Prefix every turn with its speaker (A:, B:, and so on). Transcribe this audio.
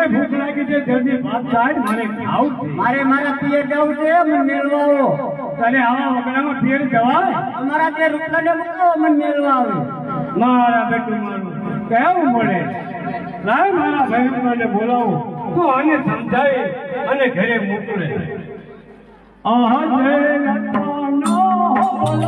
A: ભૂખ લાગી છે જલ્દી ભાત થાય મારે ખાવું છે
B: મારા પિયર જવું છે મને મેળવા આવો
A: તને આવા વગડામાં ફેર જવાય
B: અમારા તે રૂપલાને મૂકો મને મેળવા આવે
A: મારા બેટું મારું કેવું મળે લાય મારા ભાઈ બોલાવો તું આને સમજાય અને ઘરે મોકલે આહા જય લખનો બોલા